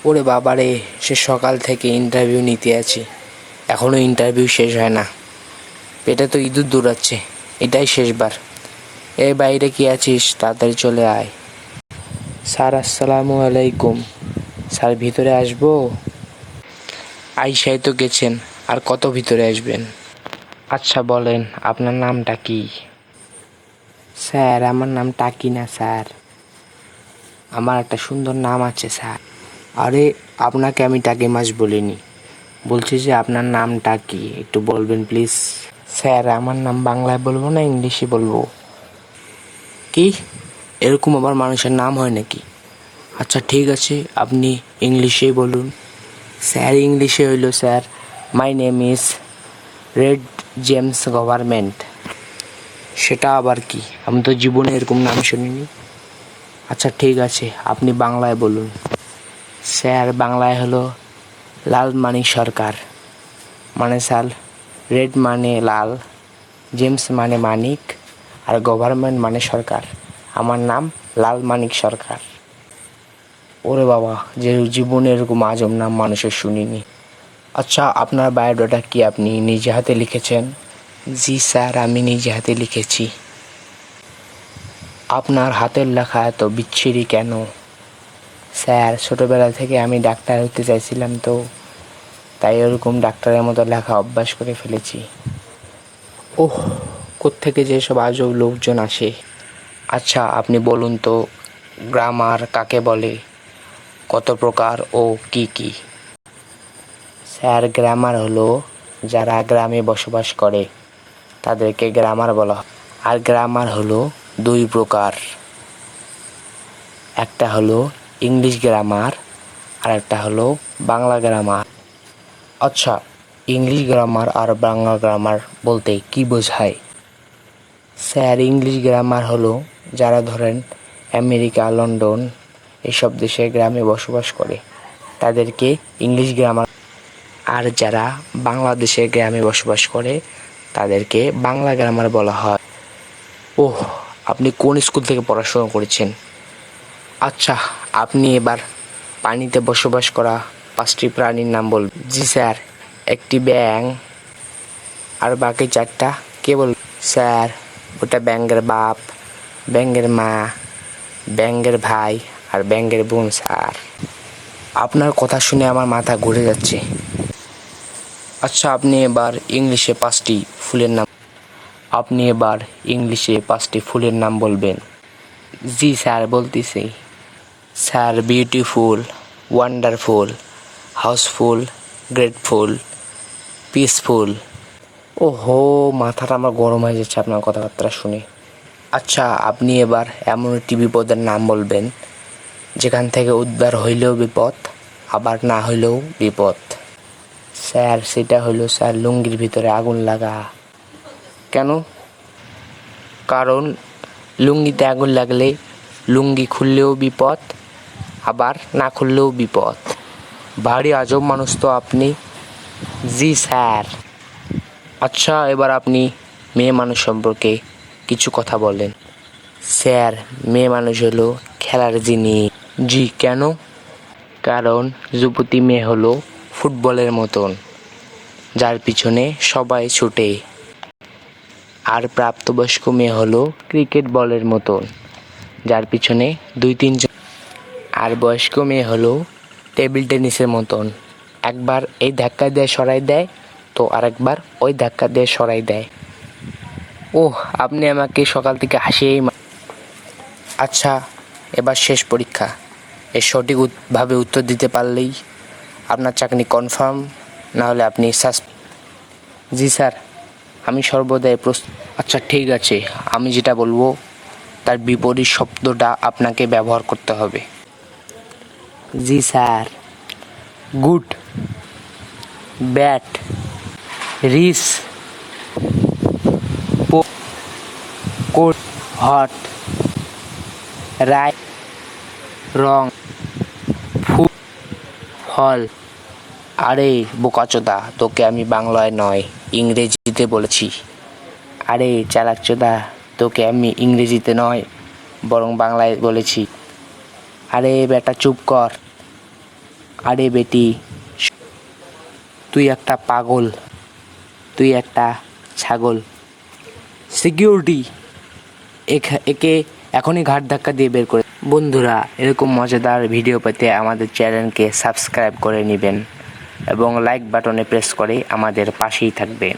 ওরে বাবারে, সে সকাল থেকে ইন্টারভিউ নিতে আছি, এখনও ইন্টারভিউ শেষ হয় না। পেটে তো ইঁদুর দৌড়াচ্ছে, এটাই শেষবার। এই বাইরে কি আছিস, তাড়াতাড়ি চলে আয়। স্যার আসসালামু আলাইকুম। স্যার ভিতরে আসবো? আইসাই তো গেছেন, আর কত ভিতরে আসবেন? আচ্ছা বলেন, আপনার নামটা কি? স্যার আমার নাম টাকি না স্যার, আমার একটা সুন্দর নাম আছে স্যার। আরে আপনাকে আমি টাকি মাছ বলিনি, বলছি যে আপনার নামটা কি একটু বলবেন প্লিজ। স্যার আমার নাম বাংলায় বলবো না ইংলিশে বলবো? কি, এরকম আবার মানুষের নাম হয় নাকি? আচ্ছা ঠিক আছে, আপনি ইংলিশেই বলুন। স্যার ইংলিশে হইল sir, my name is red James government. সেটা আবার কি? আমি তো জীবনে এরকম নাম শুনিনি। আচ্ছা ঠিক আছে, আপনি বাংলায় বলুন। স্যার বাংলায় হলো লাল মানিক সরকার। মানে স্যার, রেড মানে লাল, জেমস মানে মানিক, আর গভর্নমেন্ট মানে সরকার। আমার নাম লাল মানিক সরকার। ওরে বাবা, যে জীবনে এরকম আজব নাম মানুষের শুনিনি। আচ্ছা আপনার বায়োডাটা কি আপনি নিজে হাতে লিখেছেন? জি স্যার, আমি নিজে হাতে লিখেছি। আপনার হাতের লেখা এত বিচ্ছিরি কেন? স্যার ছোটোবেলা থেকে আমি ডাক্তার হতে চাইছিলাম, তো তাই ওরকম ডাক্তারের মতো লেখা অভ্যাস করে ফেলেছি। ওহ, কোত্থেকে যে সব আজব লোকজন আসে। আচ্ছা আপনি বলুন তো, গ্রামার কাকে বলে, কত প্রকার ও কি কি? স্যার গ্রামার হলো যারা গ্রামে বসবাস করে তাদেরকে গ্রামার বলা হয়। আর গ্রামার হলো দুই প্রকার, একটা হলো ইংলিশ গ্রামার আর একটা হলো বাংলা গ্রামার। আচ্ছা, ইংলিশ গ্রামার আর বাংলা গ্রামার বলতে কি বোঝায়? স্যার ইংলিশ গ্রামার হলো যারা ধরেন আমেরিকা, লন্ডন এসব দেশে গ্রামে বসবাস করে তাদেরকে ইংলিশ গ্রামার, আর যারা বাংলাদেশে গ্রামে বসবাস করে তাদেরকে বাংলা গ্রামার বলা হয়। ওহ, আপনি কোন স্কুল থেকে পড়াশোনা করেছেন? আচ্ছা আপনি এবার পানিতে বসবাস করা 5টি প্রাণীর নাম বলবেন। জি স্যার, একটি ব্যাঙ, আর বাকি 4টা কে বলবেন? স্যার ওটা ব্যাঙের বাপ, ব্যাঙের মা, ব্যাঙের ভাই আর ব্যাঙের বোন। স্যার আপনার কথা শুনে আমার মাথা ঘুরে যাচ্ছে। আচ্ছা আপনি এবার ইংলিশে 5টি ফুলের নাম, আপনি এবার ইংলিশে 5টি ফুলের নাম বলবেন। জি স্যার বলতেছি। Sir beautiful, wonderful, houseful, grateful, peaceful. ওহো, মাথাটা আমার গরম হয়ে যাচ্ছে আপনার কথাবার্তা শুনে। আচ্ছা আপনি এবার এমন একটি বিপদের নাম বলবেন যেখান থেকে উদ্ধার হইলেও বিপদ, আবার না হইলেও বিপদ। স্যার সেটা হলো স্যার লুঙ্গির ভিতরে আগুন লাগা। কেন? কারণ লুঙ্গিতে আগুন লাগলে লুঙ্গি খুললেও বিপদ, আবার না খুললেও বিপদ। ভারী আজব মানুষ তো আপনি। জি স্যার। আচ্ছা এবার আপনি মেয়ে মানুষ সম্পর্কে কিছু কথা বলেন। স্যার মেয়ে মানুষ হলো খেলার জিনিস। জি কেন? কারণ যুবতী মেয়ে হলো ফুটবলের মতন, যার পিছনে সবাই ছুটে। আর প্রাপ্তবয়স্ক মেয়ে হলো ক্রিকেট বলের মতন, যার পিছনে 2-3 জন। আর বয়স্ক মেয়ে হলো টেবিল টেনিসের মতন, একবার এই ধাক্কা দিয়ে সরাই দেয় তো আরেকবার ওই ধাক্কা দিয়ে সরাই দেয়। ওহ, আপনি আমাকে সকাল থেকে হাসিয়েই আচ্ছা এবার শেষ পরীক্ষা, এর সঠিকভাবে উত্তর দিতে পারলেই আপনার চাকরি কনফার্ম, না হলে আপনি জি স্যার, আমি সর্বদাই প্রস্তুত। আচ্ছা ঠিক আছে, আমি যেটা বলবো তার বিপরীত শব্দটা আপনাকে ব্যবহার করতে হবে। জি sir. Good, bad, rich, cold, hot, right, wrong, full, fall. আরে বোকাচোদা, তোকে আমি বাংলায় নয় ইংরেজিতে বলেছি। আরে চালাকচোদা, তোকে আমি ইংরেজিতে নয় বরং বাংলায় বলেছি। আরে বেটা চুপ কর। আরে বেটি, তুই একটা পাগল, তুই একটা ছাগল। সিকিউরিটি, একে এখনই ঘাট ধাক্কা দিয়ে বের করে। বন্ধুরা, এরকম মজাদার ভিডিও পেতে আমাদের চ্যানেলকে সাবস্ক্রাইব করে নেবেন এবং লাইক বাটনে প্রেস করে আমাদের পাশেই থাকবেন।